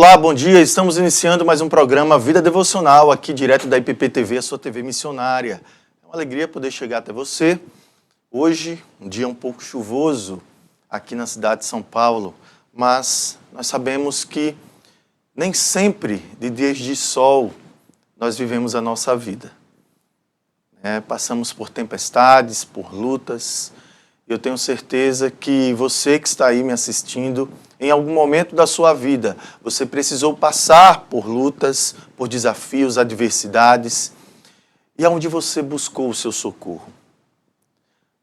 Olá, bom dia. Estamos iniciando mais um programa Vida Devocional, aqui direto da IPP TV, a sua TV missionária. É uma alegria poder chegar até você. Hoje, um dia um pouco chuvoso aqui na cidade de São Paulo, mas nós sabemos que nem sempre de dias de sol nós vivemos a nossa vida. Passamos por tempestades, por lutas. Eu tenho certeza que você que está aí me assistindo, em algum momento da sua vida, você precisou passar por lutas, por desafios, adversidades, e aonde você buscou o seu socorro?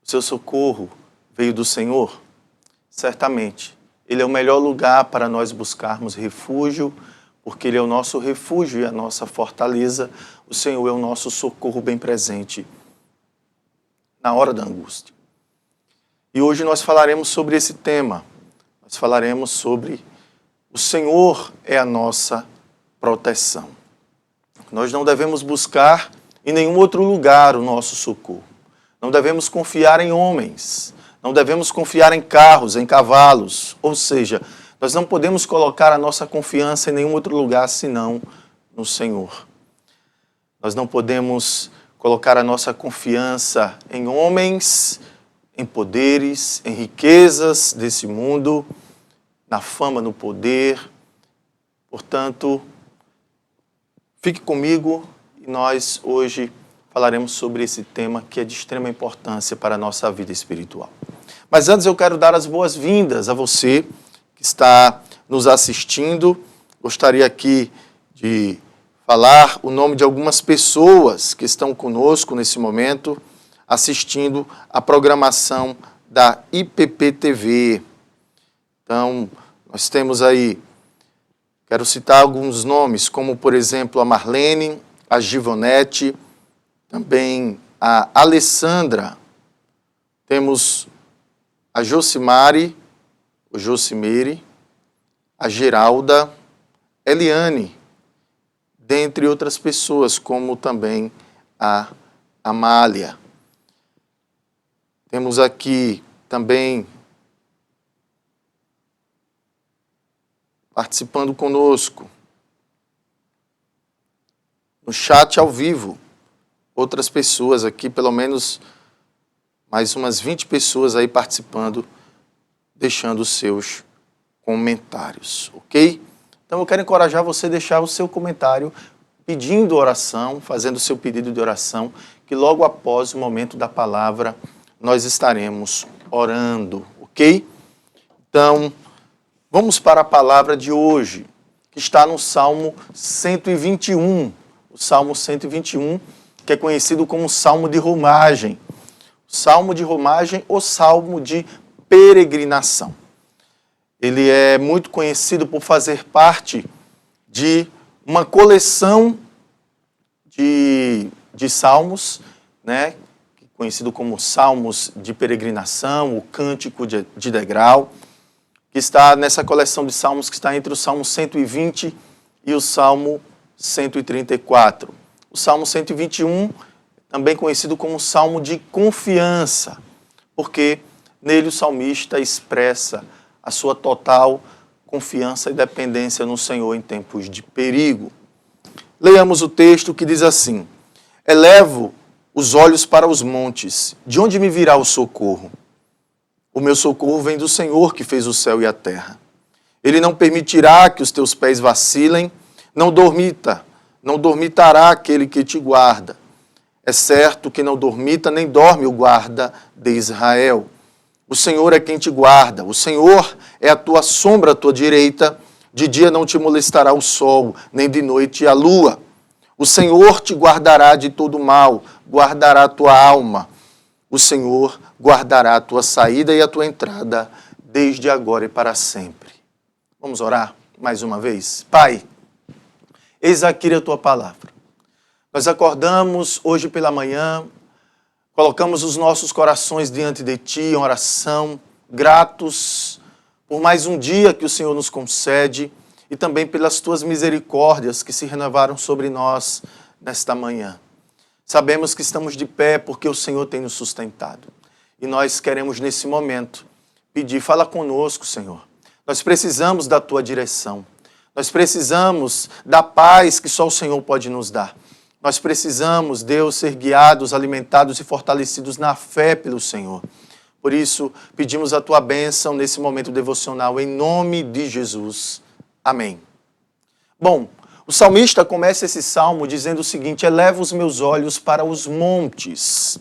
O seu socorro veio do Senhor? Certamente. Ele é o melhor lugar para nós buscarmos refúgio, porque Ele é o nosso refúgio e a nossa fortaleza. O Senhor é o nosso socorro bem presente na hora da angústia. E hoje nós falaremos sobre esse tema. Nós falaremos sobre o Senhor é a nossa proteção. Nós não devemos buscar em nenhum outro lugar o nosso socorro. Não devemos confiar em homens. Não devemos confiar em carros, em cavalos. Ou seja, nós não podemos colocar a nossa confiança em nenhum outro lugar senão no Senhor. Nós não podemos colocar a nossa confiança em homens, em poderes, em riquezas desse mundo, na fama, no poder. Portanto, fique comigo e nós hoje falaremos sobre esse tema que é de extrema importância para a nossa vida espiritual. Mas antes eu quero dar as boas-vindas a você que está nos assistindo. Gostaria aqui de falar o nome de algumas pessoas que estão conosco nesse momento, assistindo a programação da IPP TV. Então, nós temos aí, quero citar alguns nomes, como, por exemplo, a Marlene, a Givonete, também a Alessandra, temos a Josimari, o Josimere, a Geralda, Eliane, dentre outras pessoas, como também a Amália. Temos aqui também participando conosco, no chat ao vivo, outras pessoas aqui, pelo menos mais umas 20 pessoas aí participando, deixando os seus comentários, ok? Então eu quero encorajar você a deixar o seu comentário, pedindo oração, fazendo o seu pedido de oração, que logo após o momento da palavra, nós estaremos orando, ok? Então, vamos para a palavra de hoje, que está no Salmo 121. O Salmo 121, que é conhecido como Salmo de Romagem. Salmo de Romagem ou Salmo de Peregrinação. Ele é muito conhecido por fazer parte de uma coleção de salmos, né? Conhecido como Salmos de Peregrinação, o Cântico de Degrau, que está nessa coleção de salmos que está entre o Salmo 120 e o Salmo 134. O Salmo 121, também conhecido como Salmo de Confiança, porque nele o salmista expressa a sua total confiança e dependência no Senhor em tempos de perigo. Leiamos o texto que diz assim: Elevo os olhos para os montes, de onde me virá o socorro? O meu socorro vem do Senhor que fez o céu e a terra. Ele não permitirá que os teus pés vacilem, não dormitará aquele que te guarda. É certo que não dormita nem dorme o guarda de Israel. O Senhor é quem te guarda, o Senhor é a tua sombra à tua direita, de dia não te molestará o sol, nem de noite a lua. O Senhor te guardará de todo mal, guardará a tua alma. O Senhor guardará a tua saída e a tua entrada, desde agora e para sempre. Vamos orar mais uma vez? Pai, eis aqui a tua palavra. Nós acordamos hoje pela manhã, colocamos os nossos corações diante de ti em oração, gratos por mais um dia que o Senhor nos concede e também pelas tuas misericórdias que se renovaram sobre nós nesta manhã. Sabemos que estamos de pé porque o Senhor tem nos sustentado. E nós queremos nesse momento pedir, fala conosco, Senhor. Nós precisamos da tua direção. Nós precisamos da paz que só o Senhor pode nos dar. Nós precisamos, Deus, ser guiados, alimentados e fortalecidos na fé pelo Senhor. Por isso, pedimos a tua bênção nesse momento devocional, em nome de Jesus. Amém. Bom, o salmista começa esse salmo dizendo o seguinte: eleva os meus olhos para os montes.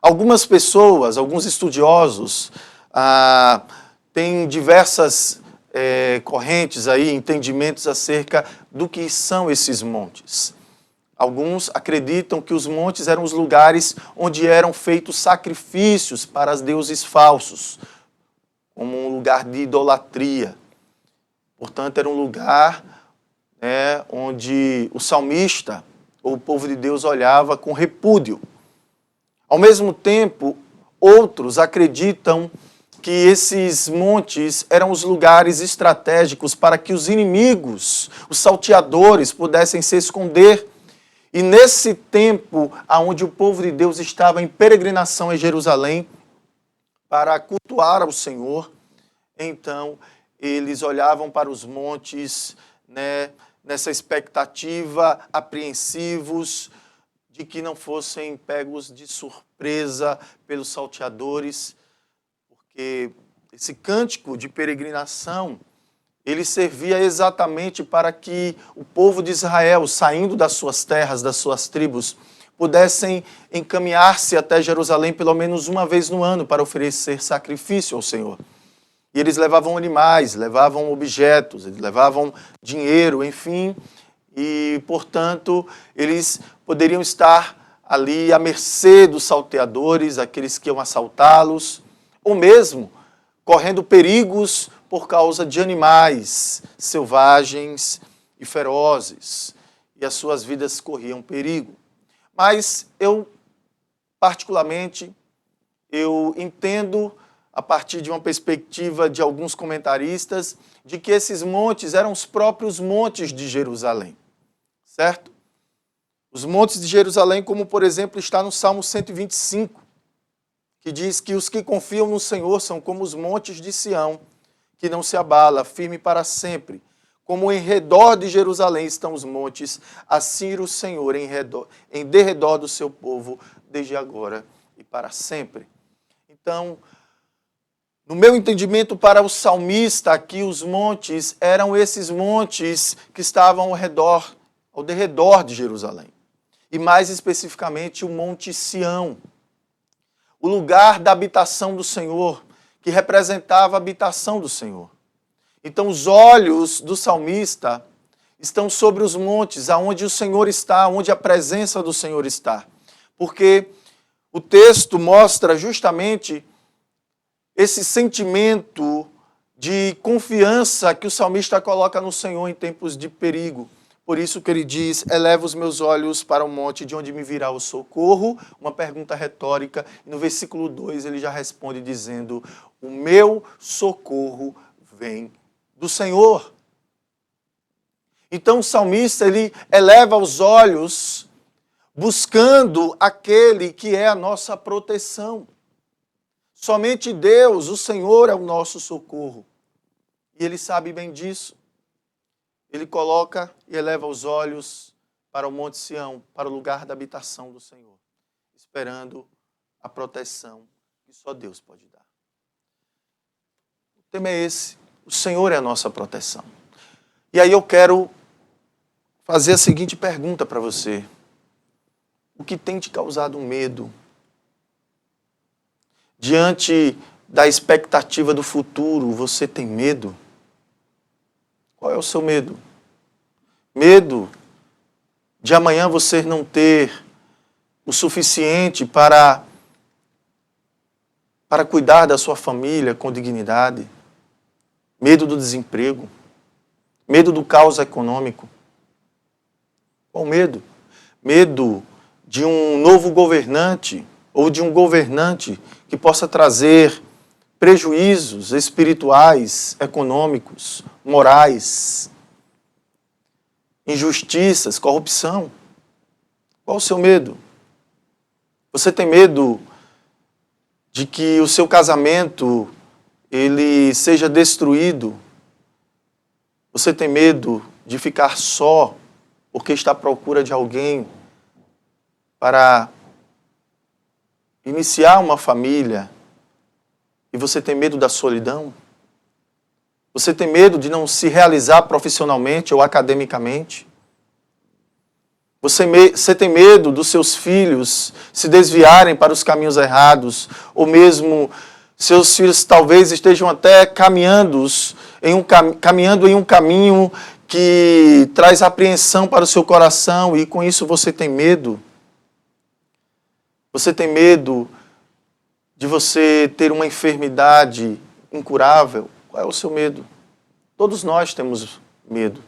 Algumas pessoas, alguns estudiosos, têm diversas correntes aí, entendimentos acerca do que são esses montes. Alguns acreditam que os montes eram os lugares onde eram feitos sacrifícios para os deuses falsos, como um lugar de idolatria. Portanto, era um lugar onde o salmista, ou o povo de Deus, olhava com repúdio. Ao mesmo tempo, outros acreditam que esses montes eram os lugares estratégicos para que os inimigos, os salteadores, pudessem se esconder. E nesse tempo, onde o povo de Deus estava em peregrinação em Jerusalém para cultuar ao Senhor, então eles olhavam para os montes, nessa expectativa, apreensivos, de que não fossem pegos de surpresa pelos salteadores, porque esse cântico de peregrinação, ele servia exatamente para que o povo de Israel, saindo das suas terras, das suas tribos, pudessem encaminhar-se até Jerusalém pelo menos uma vez no ano para oferecer sacrifício ao Senhor. E eles levavam animais, levavam objetos, eles levavam dinheiro, enfim, e, portanto, eles poderiam estar ali à mercê dos salteadores, aqueles que iam assaltá-los, ou mesmo correndo perigos por causa de animais selvagens e ferozes, e as suas vidas corriam perigo. Mas particularmente, eu entendo, a partir de uma perspectiva de alguns comentaristas, de que esses montes eram os próprios montes de Jerusalém, certo? Os montes de Jerusalém, como por exemplo está no Salmo 125, que diz que os que confiam no Senhor são como os montes de Sião, que não se abala, firme para sempre. Como em redor de Jerusalém estão os montes, assim o Senhor em derredor do seu povo, desde agora e para sempre. Então, no meu entendimento, para o salmista aqui, os montes eram esses montes que estavam ao derredor de Jerusalém. E mais especificamente o Monte Sião, o lugar da habitação do Senhor, que representava a habitação do Senhor. Então os olhos do salmista estão sobre os montes, aonde o Senhor está, onde a presença do Senhor está. Porque o texto mostra justamente esse sentimento de confiança que o salmista coloca no Senhor em tempos de perigo. Por isso que ele diz: eleva os meus olhos para o monte, de onde me virá o socorro. Uma pergunta retórica. E no versículo 2 ele já responde dizendo: o meu socorro vem do Senhor. Então o salmista, ele eleva os olhos buscando aquele que é a nossa proteção. Somente Deus, o Senhor, é o nosso socorro. E ele sabe bem disso. Ele coloca e eleva os olhos para o Monte Sião, para o lugar da habitação do Senhor, esperando a proteção que só Deus pode dar. O tema é esse: o Senhor é a nossa proteção. E aí eu quero fazer a seguinte pergunta para você: o que tem te causado medo? Diante da expectativa do futuro, você tem medo? Qual é o seu medo? Medo de amanhã você não ter o suficiente para cuidar da sua família com dignidade? Medo do desemprego? Medo do caos econômico? Qual medo? Medo de um novo governante ou de um governante que possa trazer prejuízos espirituais, econômicos, morais, injustiças, corrupção. Qual o seu medo? Você tem medo de que o seu casamento ele seja destruído Você tem medo de ficar só porque está à procura de alguém para iniciar uma família e você tem medo da solidão? Você tem medo de não se realizar profissionalmente ou academicamente? Você tem medo dos seus filhos se desviarem para os caminhos errados, ou mesmo seus filhos talvez estejam até caminhando em um caminho que traz apreensão para o seu coração e com isso você tem medo? Você tem medo de você ter uma enfermidade incurável? Qual é o seu medo? Todos nós temos medo.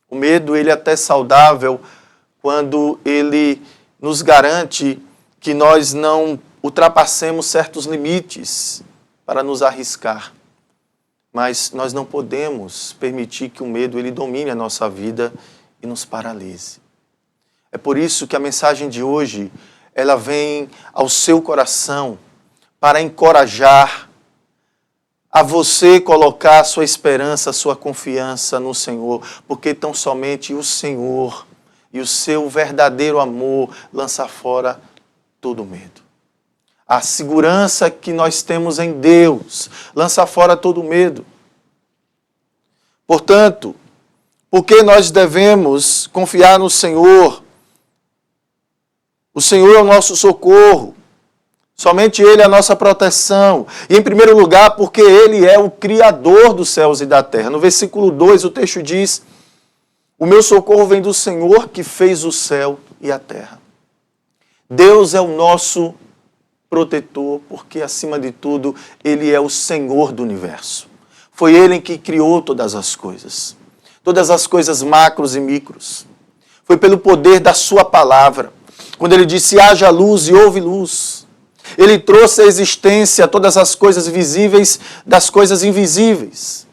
O medo, ele é até saudável quando ele nos garante que nós não ultrapassemos certos limites para nos arriscar. Mas nós não podemos permitir que o medo ele domine a nossa vida e nos paralise. É por isso que a mensagem de hoje, ela vem ao seu coração para encorajar a você colocar a sua esperança, a sua confiança no Senhor, porque tão somente o Senhor e o seu verdadeiro amor lança fora todo medo. A segurança que nós temos em Deus lança fora todo medo. Portanto, por que nós devemos confiar no Senhor? O Senhor é o nosso socorro. Somente Ele é a nossa proteção. E em primeiro lugar, porque Ele é o Criador dos céus e da terra. No versículo 2, o texto diz: o meu socorro vem do Senhor que fez o céu e a terra. Deus é o nosso protetor, porque acima de tudo, Ele é o Senhor do universo. Foi Ele que criou todas as coisas macros e micros. Foi pelo poder da sua palavra. Quando Ele disse, haja luz e houve luz. Ele trouxe à existência todas as coisas visíveis das coisas invisíveis.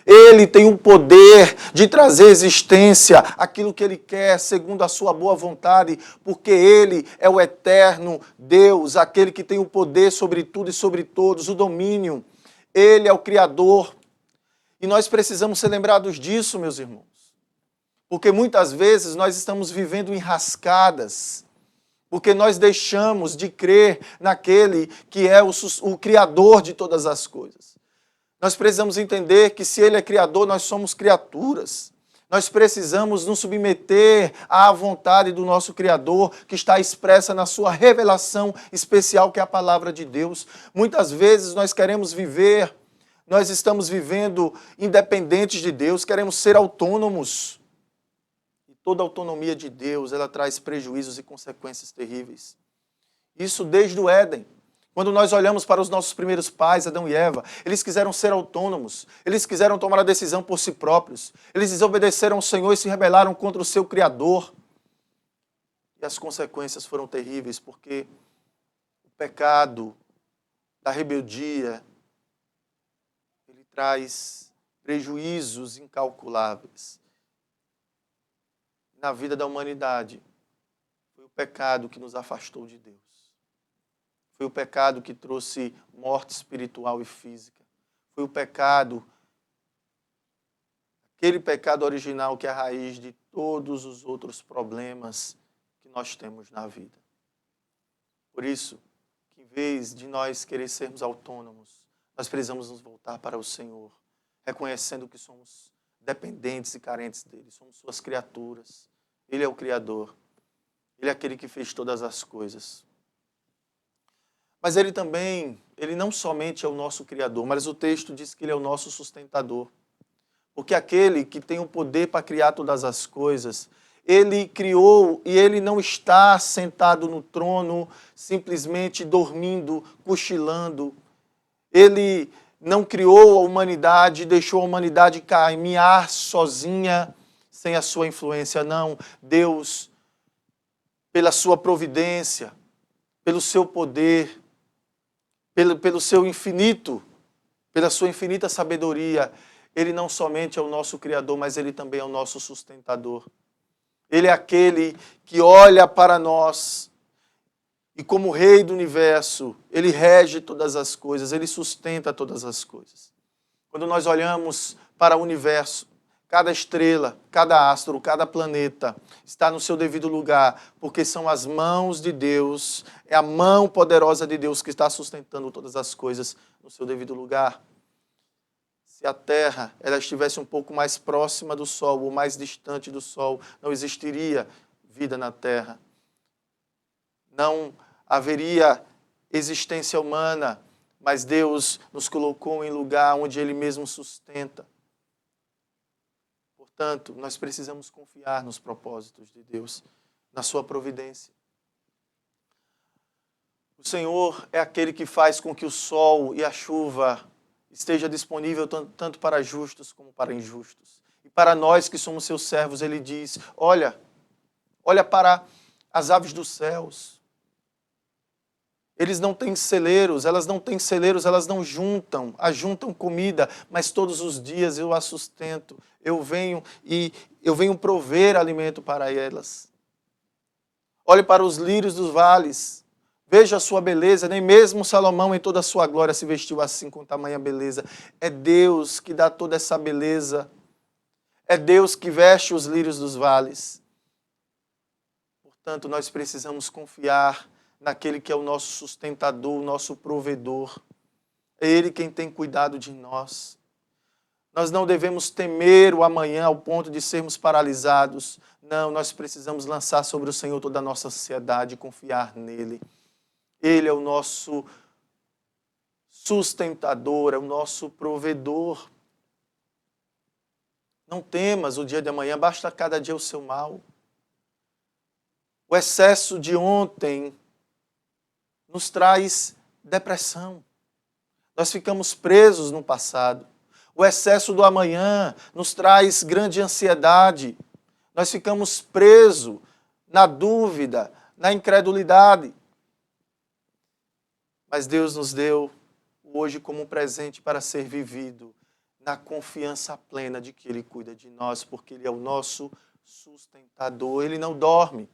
Ele tem o poder de trazer à existência aquilo que Ele quer, segundo a sua boa vontade, porque Ele é o eterno Deus, aquele que tem o poder sobre tudo e sobre todos, o domínio. Ele é o Criador. E nós precisamos ser lembrados disso, meus irmãos. Porque muitas vezes nós estamos vivendo enrascadas, porque nós deixamos de crer naquele que é o Criador de todas as coisas. Nós precisamos entender que se Ele é Criador, nós somos criaturas. Nós precisamos nos submeter à vontade do nosso Criador, que está expressa na sua revelação especial, que é a palavra de Deus. Muitas vezes nós estamos vivendo independentes de Deus, queremos ser autônomos. Toda a autonomia de Deus, ela traz prejuízos e consequências terríveis. Isso desde o Éden. Quando nós olhamos para os nossos primeiros pais, Adão e Eva, eles quiseram ser autônomos, eles quiseram tomar a decisão por si próprios, eles desobedeceram ao Senhor e se rebelaram contra o seu Criador. E as consequências foram terríveis, porque o pecado da rebeldia, ele traz prejuízos incalculáveis. Na vida da humanidade, foi o pecado que nos afastou de Deus. Foi o pecado que trouxe morte espiritual e física. Foi o pecado, aquele pecado original que é a raiz de todos os outros problemas que nós temos na vida. Por isso, que em vez de nós querer sermos autônomos, nós precisamos nos voltar para o Senhor, reconhecendo que somos dependentes e carentes dele, somos suas criaturas. Ele é o Criador, Ele é aquele que fez todas as coisas. Mas Ele não somente é o nosso Criador, mas o texto diz que Ele é o nosso sustentador. Porque aquele que tem o poder para criar todas as coisas, Ele criou e Ele não está sentado no trono, simplesmente dormindo, cochilando. Ele não criou a humanidade, deixou a humanidade caminhar sozinha, sem a sua influência, não. Deus, pela sua providência, pelo seu poder, pelo seu infinito, pela sua infinita sabedoria, Ele não somente é o nosso Criador, mas Ele também é o nosso sustentador. Ele é aquele que olha para nós e como Rei do Universo, Ele rege todas as coisas, Ele sustenta todas as coisas. Quando nós olhamos para o universo, cada estrela, cada astro, cada planeta está no seu devido lugar, porque são as mãos de Deus, é a mão poderosa de Deus que está sustentando todas as coisas no seu devido lugar. Se a Terra ela estivesse um pouco mais próxima do Sol ou mais distante do Sol, não existiria vida na Terra. Não haveria existência humana, mas Deus nos colocou em lugar onde Ele mesmo sustenta. Portanto, nós precisamos confiar nos propósitos de Deus, na sua providência. O Senhor é aquele que faz com que o sol e a chuva esteja disponível tanto para justos como para injustos. E para nós que somos seus servos, Ele diz, olha para as aves dos céus. Eles não têm celeiros, elas não ajuntam comida, mas todos os dias eu as sustento. Eu venho prover alimento para elas. Olhe para os lírios dos vales, veja a sua beleza, nem mesmo Salomão em toda a sua glória se vestiu assim com tamanha beleza. É Deus que dá toda essa beleza, é Deus que veste os lírios dos vales. Portanto, nós precisamos confiar naquele que é o nosso sustentador, o nosso provedor. É Ele quem tem cuidado de nós. Nós não devemos temer o amanhã ao ponto de sermos paralisados. Não, nós precisamos lançar sobre o Senhor toda a nossa ansiedade e confiar nele. Ele é o nosso sustentador, é o nosso provedor. Não temas o dia de amanhã, basta cada dia o seu mal. O excesso de ontem nos traz depressão. Nós ficamos presos no passado. O excesso do amanhã nos traz grande ansiedade. Nós ficamos presos na dúvida, na incredulidade. Mas Deus nos deu hoje como um presente para ser vivido na confiança plena de que Ele cuida de nós, porque Ele é o nosso sustentador. Ele não dorme.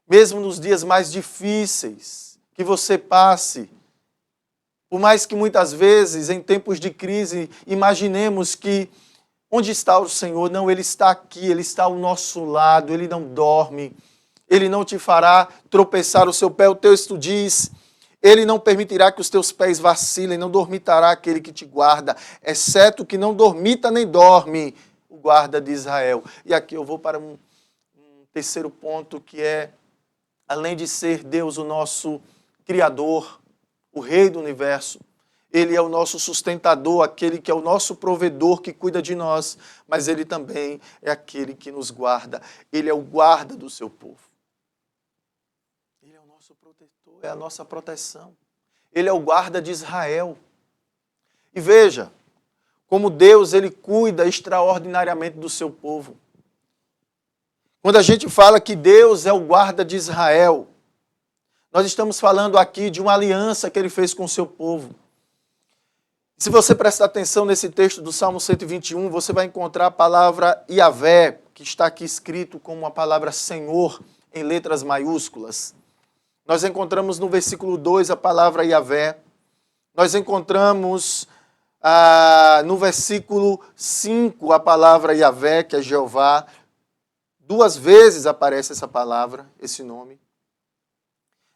Mesmo nos dias mais difíceis que você passe, por mais que muitas vezes, em tempos de crise, imaginemos que onde está o Senhor? Não, Ele está aqui, Ele está ao nosso lado, Ele não dorme, Ele não te fará tropeçar o seu pé. O texto diz, Ele não permitirá que os teus pés vacilem, não dormitará aquele que te guarda, exceto que não dormita nem dorme o guarda de Israel. E aqui eu vou para um terceiro ponto, que é, além de ser Deus o nosso Criador, o Rei do Universo, Ele é o nosso sustentador, aquele que é o nosso provedor, que cuida de nós, mas Ele também é aquele que nos guarda. Ele é o guarda do seu povo. Ele é o nosso protetor, é a nossa proteção. Ele é o guarda de Israel. E veja, como Deus, Ele cuida extraordinariamente do seu povo. Quando a gente fala que Deus é o guarda de Israel, nós estamos falando aqui de uma aliança que Ele fez com o seu povo. Se você prestar atenção nesse texto do Salmo 121, você vai encontrar a palavra Yahvé, que está aqui escrito como a palavra Senhor, em letras maiúsculas. Nós encontramos no versículo 2 a palavra Yahvé. Nós encontramos no versículo 5 a palavra Yahvé, que é Jeová. 2 vezes aparece essa palavra, esse nome.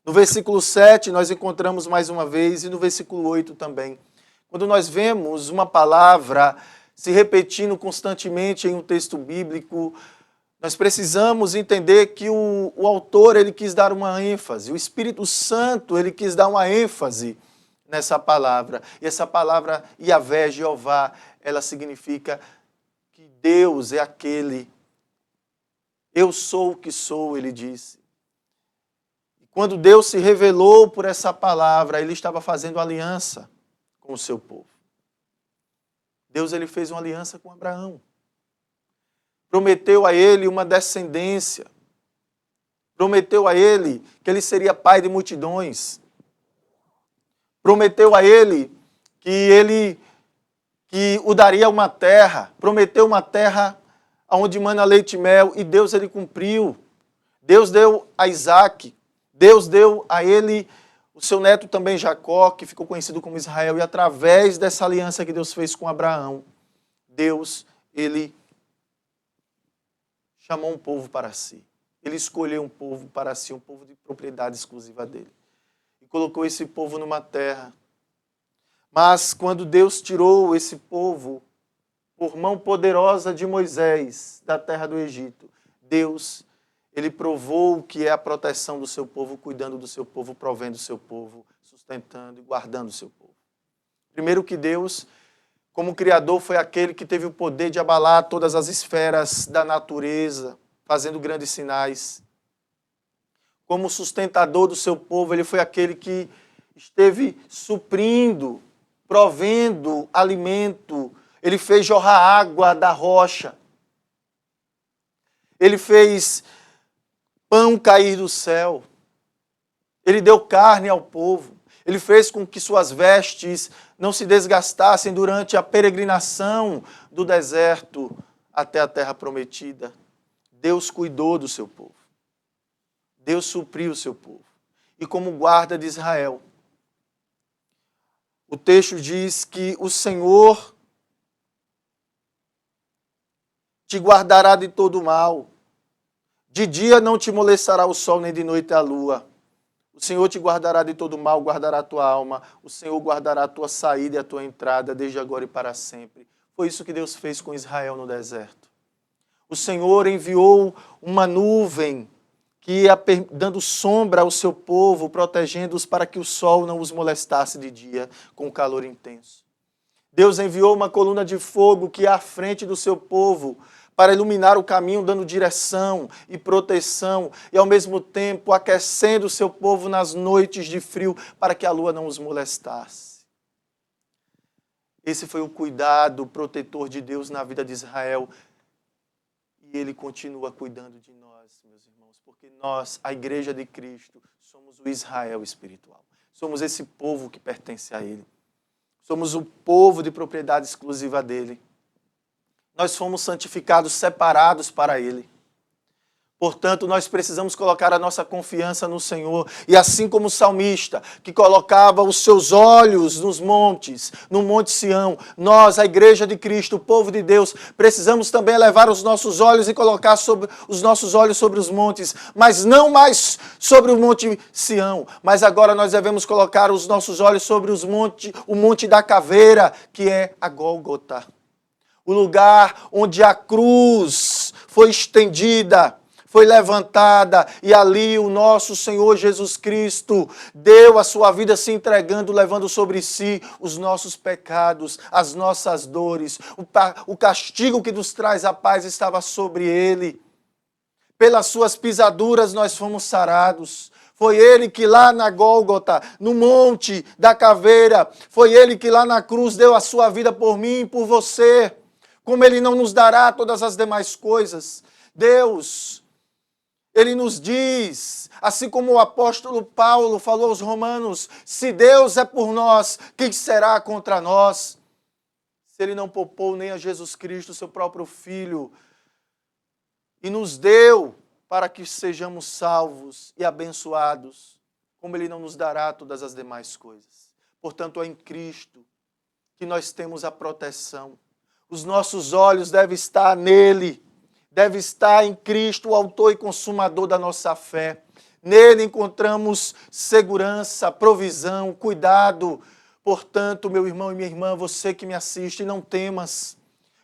No versículo 7 nós encontramos mais uma vez, e no versículo 8 também. Quando nós vemos uma palavra se repetindo constantemente em um texto bíblico, nós precisamos entender que o autor ele quis dar uma ênfase, o Espírito Santo ele quis dar uma ênfase nessa palavra. E essa palavra Yahvé, Jeová, ela significa que Deus é aquele. Eu sou o que sou, ele disse. Quando Deus se revelou por essa palavra, Ele estava fazendo aliança com o seu povo. Deus ele fez uma aliança com Abraão. Prometeu a ele uma descendência. Prometeu a ele que ele seria pai de multidões. Prometeu a ele que o daria uma terra. Prometeu uma terra onde mana leite e mel. E Deus ele cumpriu. Deus deu a Isaac. Deus deu a ele o seu neto também Jacó, que ficou conhecido como Israel, e através dessa aliança que Deus fez com Abraão, Deus, ele chamou um povo para si. Ele escolheu um povo para si, um povo de propriedade exclusiva dele. E colocou esse povo numa terra. Mas quando Deus tirou esse povo, por mão poderosa de Moisés, da terra do Egito, Deus, ele provou o que é a proteção do seu povo, cuidando do seu povo, provendo o seu povo, sustentando e guardando o seu povo. Primeiro que Deus, como Criador, foi aquele que teve o poder de abalar todas as esferas da natureza, fazendo grandes sinais. Como sustentador do seu povo, ele foi aquele que esteve suprindo, provendo alimento. Ele fez jorrar água da rocha. Ele fez pão cair do céu. Ele deu carne ao povo. Ele fez com que suas vestes não se desgastassem durante a peregrinação do deserto até a terra prometida. Deus cuidou do seu povo. Deus supriu o seu povo. E como guarda de Israel, o texto diz que o Senhor te guardará de todo mal. De dia não te molestará o sol, nem de noite a lua. O Senhor te guardará de todo mal, guardará a tua alma. O Senhor guardará a tua saída e a tua entrada, desde agora e para sempre. Foi isso que Deus fez com Israel no deserto. O Senhor enviou uma nuvem que ia dando sombra ao seu povo, protegendo-os para que o sol não os molestasse de dia com calor intenso. Deus enviou uma coluna de fogo que ia à frente do seu povo, para iluminar o caminho, dando direção e proteção, e ao mesmo tempo aquecendo o seu povo nas noites de frio, para que a lua não os molestasse. Esse foi o cuidado protetor de Deus na vida de Israel, e Ele continua cuidando de nós, meus irmãos, porque nós, a Igreja de Cristo, somos o Israel espiritual. Somos esse povo que pertence a Ele. Somos o povo de propriedade exclusiva dEle. Nós fomos santificados, separados para Ele. Portanto, nós precisamos colocar a nossa confiança no Senhor. E assim como o salmista, que colocava os seus olhos nos montes, no Monte Sião, nós, a Igreja de Cristo, o povo de Deus, precisamos também elevar os nossos olhos e colocar os nossos olhos sobre os montes, mas não mais sobre o Monte Sião, mas agora nós devemos colocar os nossos olhos sobre o Monte da Caveira, que é a Gólgota. O lugar onde a cruz foi estendida, foi levantada, e ali o nosso Senhor Jesus Cristo deu a sua vida se entregando, levando sobre si os nossos pecados, as nossas dores. O castigo que nos traz a paz estava sobre Ele. Pelas suas pisaduras nós fomos sarados. Foi Ele que lá na Gólgota, no Monte da Caveira, foi Ele que lá na cruz deu a sua vida por mim e por você. Como Ele não nos dará todas as demais coisas. Deus, Ele nos diz, assim como o apóstolo Paulo falou aos romanos, se Deus é por nós, quem será contra nós? Se Ele não poupou nem a Jesus Cristo, seu próprio Filho, e nos deu para que sejamos salvos e abençoados, como Ele não nos dará todas as demais coisas. Portanto, é em Cristo que nós temos a proteção. Os nossos olhos devem estar nele, deve estar em Cristo, o autor e consumador da nossa fé. Nele encontramos segurança, provisão, cuidado. Portanto, meu irmão e minha irmã, você que me assiste, não temas.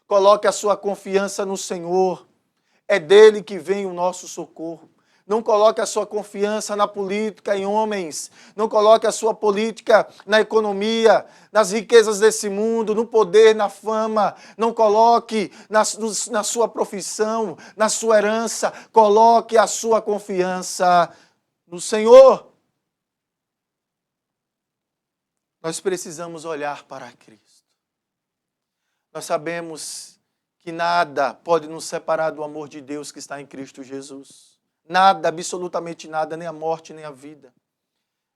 Coloque a sua confiança no Senhor. É dele que vem o nosso socorro. Não coloque a sua confiança na política, em homens. Não coloque a sua política na economia, nas riquezas desse mundo, no poder, na fama. Não coloque na sua profissão, na sua herança. Coloque a sua confiança no Senhor. Nós precisamos olhar para Cristo. Nós sabemos que nada pode nos separar do amor de Deus que está em Cristo Jesus. Nada, absolutamente nada, nem a morte, nem a vida,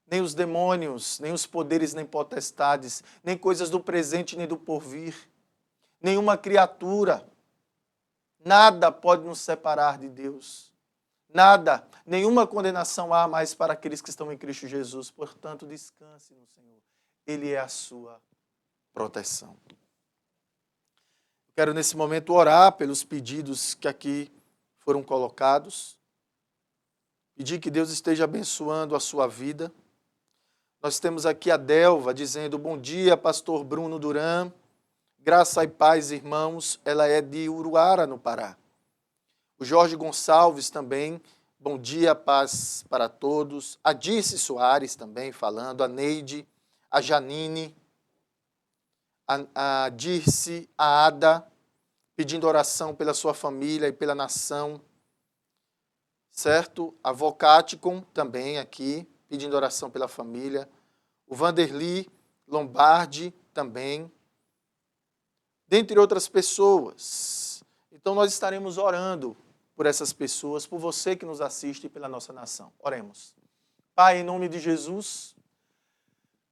nem os demônios, nem os poderes, nem potestades, nem coisas do presente, nem do porvir, nenhuma criatura, nada pode nos separar de Deus. Nada, nenhuma condenação há mais para aqueles que estão em Cristo Jesus. Portanto, descanse no Senhor. Ele é a sua proteção. Quero nesse momento orar pelos pedidos que aqui foram colocados. Pedir que Deus esteja abençoando a sua vida. Nós temos aqui a Delva dizendo: bom dia, pastor Bruno Duran. Graça e paz, irmãos. Ela é de Uruara, no Pará. O Jorge Gonçalves também, bom dia, paz para todos. A Dirce Soares também falando, a Neide, a Janine, a Dirce, a Ada, pedindo oração pela sua família e pela nação. Certo? A Vocaticum também aqui, pedindo oração pela família. O Vanderly Lombardi também. Dentre outras pessoas. Então nós estaremos orando por essas pessoas, por você que nos assiste e pela nossa nação. Oremos. Pai, em nome de Jesus,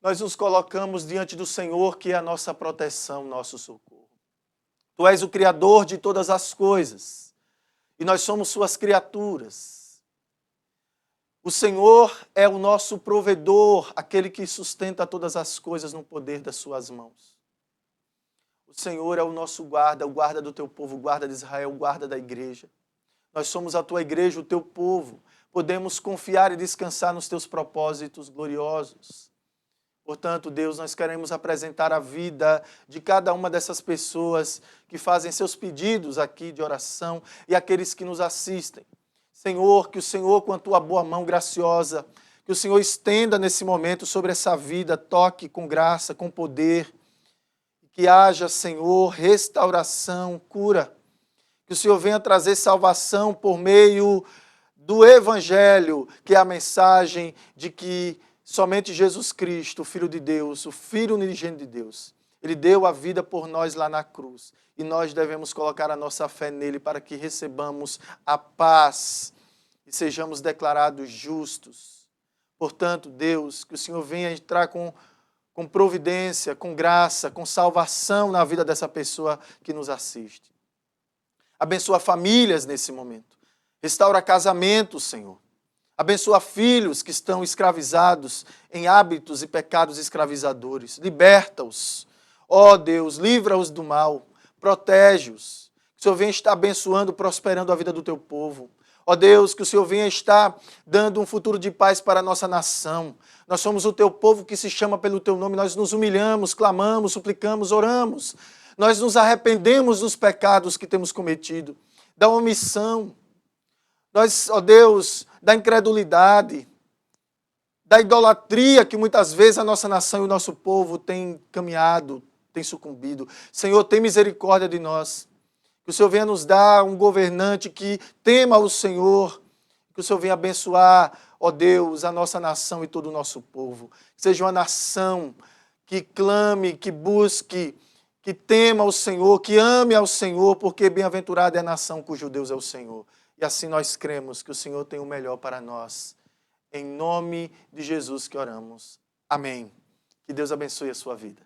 nós nos colocamos diante do Senhor, que é a nossa proteção, nosso socorro. Tu és o Criador de todas as coisas e nós somos suas criaturas. O Senhor é o nosso provedor, aquele que sustenta todas as coisas no poder das suas mãos. O Senhor é o nosso guarda, o guarda do teu povo, o guarda de Israel, o guarda da igreja. Nós somos a tua igreja, o teu povo. Podemos confiar e descansar nos teus propósitos gloriosos. Portanto, Deus, nós queremos apresentar a vida de cada uma dessas pessoas que fazem seus pedidos aqui de oração e aqueles que nos assistem. Senhor, que o Senhor, com a tua boa mão graciosa, que o Senhor estenda nesse momento sobre essa vida, toque com graça, com poder, que haja, Senhor, restauração, cura. Que o Senhor venha trazer salvação por meio do Evangelho, que é a mensagem de que somente Jesus Cristo, o Filho de Deus, o Filho unigênito de Deus, Ele deu a vida por nós lá na cruz. E nós devemos colocar a nossa fé nele para que recebamos a paz e sejamos declarados justos. Portanto, Deus, que o Senhor venha entrar com providência, com graça, com salvação na vida dessa pessoa que nos assiste. Abençoa famílias nesse momento. Restaura casamentos, Senhor. Abençoa filhos que estão escravizados em hábitos e pecados escravizadores. Liberta-os. Ó Deus, livra-os do mal. Protege-os. Que o Senhor venha estar abençoando, prosperando a vida do teu povo. Ó Deus, que o Senhor venha estar dando um futuro de paz para a nossa nação. Nós somos o teu povo que se chama pelo teu nome. Nós nos humilhamos, clamamos, suplicamos, oramos. Nós nos arrependemos dos pecados que temos cometido, da omissão, nós, ó Deus, da incredulidade, da idolatria que muitas vezes a nossa nação e o nosso povo tem caminhado, tem sucumbido. Senhor, tem misericórdia de nós. Que o Senhor venha nos dar um governante que tema o Senhor, que o Senhor venha abençoar, ó Deus, a nossa nação e todo o nosso povo. Que seja uma nação que clame, que busque, que tema o Senhor, que ame ao Senhor, porque bem-aventurada é a nação cujo Deus é o Senhor. E assim nós cremos que o Senhor tem o melhor para nós. Em nome de Jesus que oramos. Amém. Que Deus abençoe a sua vida.